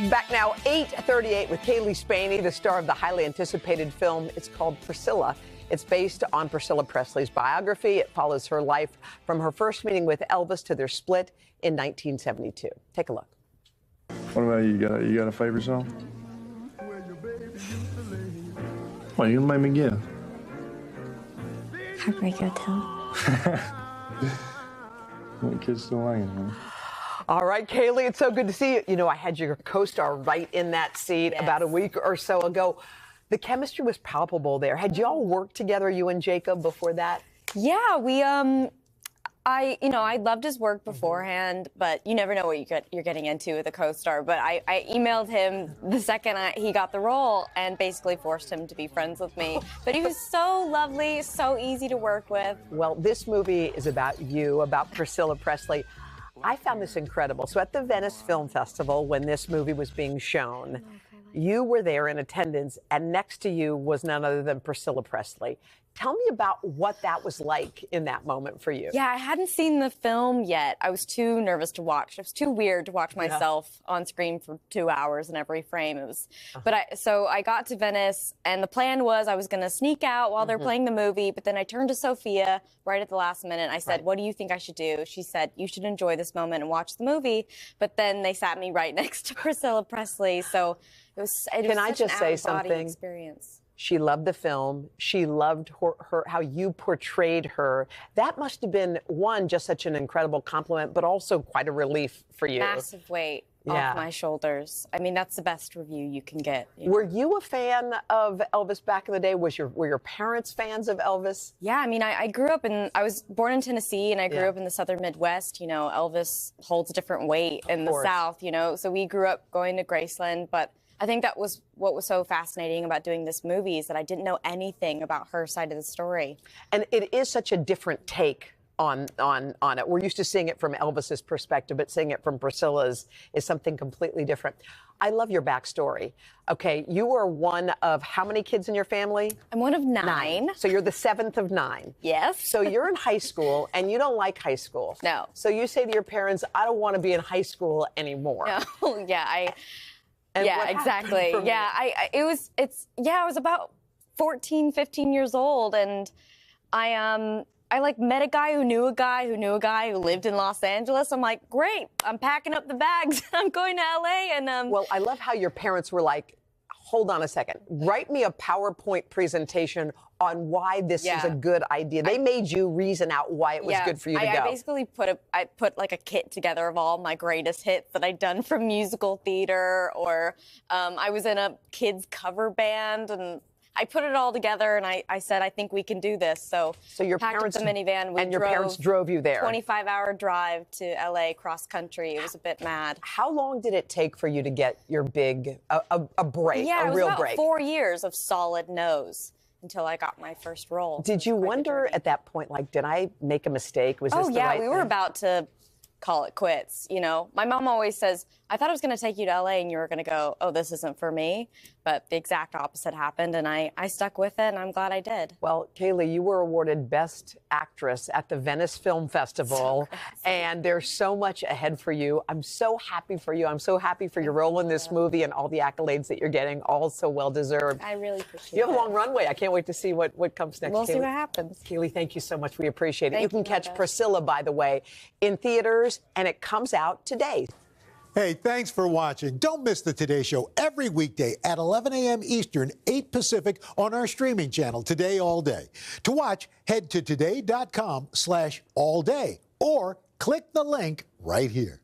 Back now, 8:38 with Cailee Spaeny, the star of the highly anticipated film. It's called Priscilla. It's based on Priscilla Presley's biography. It follows her life from her first meeting with Elvis to their split in 1972. Take a look. What about you? You got a favorite song? What, you gonna make me guess? Heartbreak Hotel. What kids still hanging, huh? All right, Cailee, it's so good to see you. You know, I had your co-star right in that seat about a week or so ago. The chemistry was palpable there. Had you all worked together, you and Jacob, before that? Yeah, I loved his work beforehand, but you never know what you're getting into with a co-star. But I emailed him the second he got the role and basically forced him to be friends with me. But he was so lovely, so easy to work with. Well, this movie is about you, about Priscilla Presley. I found this incredible. So at the Venice Film Festival, when this movie was being shown, you were there in attendance, and next to you was none other than Priscilla Presley. Tell me about what that was like in that moment for you. Yeah, I hadn't seen the film yet. I was too nervous to watch. It was too weird to watch myself on screen for 2 hours in every frame. It was, so I got to Venice, and the plan was I was going to sneak out while they're playing the movie. But then I turned to Sophia right at the last minute. I said, "What do you think I should do?" She said, "You should enjoy this moment and watch the movie." But then they sat me right next to Priscilla Presley, so it was. Can I just say something? Experience. She loved the film. She loved her how you portrayed her. That must have been, one, just such an incredible compliment, but also quite a relief for you. Massive weight off my shoulders. I mean, that's the best review you can get. Were you a fan of Elvis back in the day? Were your parents fans of Elvis? Yeah, I mean, I grew up I was born in Tennessee, and I grew up in the southern Midwest. You know, Elvis holds a different weight in the South, you know, so we grew up going to Graceland, but I think that was what was so fascinating about doing this movie, is that I didn't know anything about her side of the story. And it is such a different take on it. We're used to seeing it from Elvis's perspective, but seeing it from Priscilla's is something completely different. I love your backstory. Okay, you are one of how many kids in your family? I'm one of nine. So you're the seventh of nine. Yes. So you're in high school, and you don't like high school. No. So you say to your parents, "I don't want to be in high school anymore." No, yeah, exactly. Yeah, I was about 14, 15 years old, and I met a guy who knew a guy who knew a guy who lived in Los Angeles. I'm like, great, I'm packing up the bags. I'm going to LA, and Well, I love how your parents were like, hold on a second, write me a PowerPoint presentation on why this is a good idea. They made you reason out why it was good for you to go. I basically put like a kit together of all my greatest hits that I'd done from musical theater, or I was in a kids cover band, and I put it all together, and I said, I think we can do this. So your packed parents up the minivan. Your parents drove you there. 25-hour drive to LA cross country. It was a bit mad. How long did it take for you to get your big a break, a real break? Yeah, it was about 4 years of solid no's until I got my first role. Did you wonder at that point, like, did I make a mistake? Was this the right we were about to call it quits. You know, my mom always says, I thought I was going to take you to LA and you were going to go, oh, this isn't for me. But the exact opposite happened, and I stuck with it, and I'm glad I did. Well, Cailee, you were awarded Best Actress at the Venice Film Festival, and there's so much ahead for you. I'm so happy for you. I'm so happy for your role in this movie and all the accolades that you're getting, all so well-deserved. I really appreciate it. You have a long runway. I can't wait to see what comes next. We'll see what happens. Cailee, thank you so much. We appreciate it. You can catch Marcus. Priscilla, by the way, in theaters, and it comes out today. Hey, thanks for watching. Don't miss the Today Show every weekday at 11 a.m. Eastern, 8 Pacific on our streaming channel, Today All Day. To watch, head to today.com/allday or click the link right here.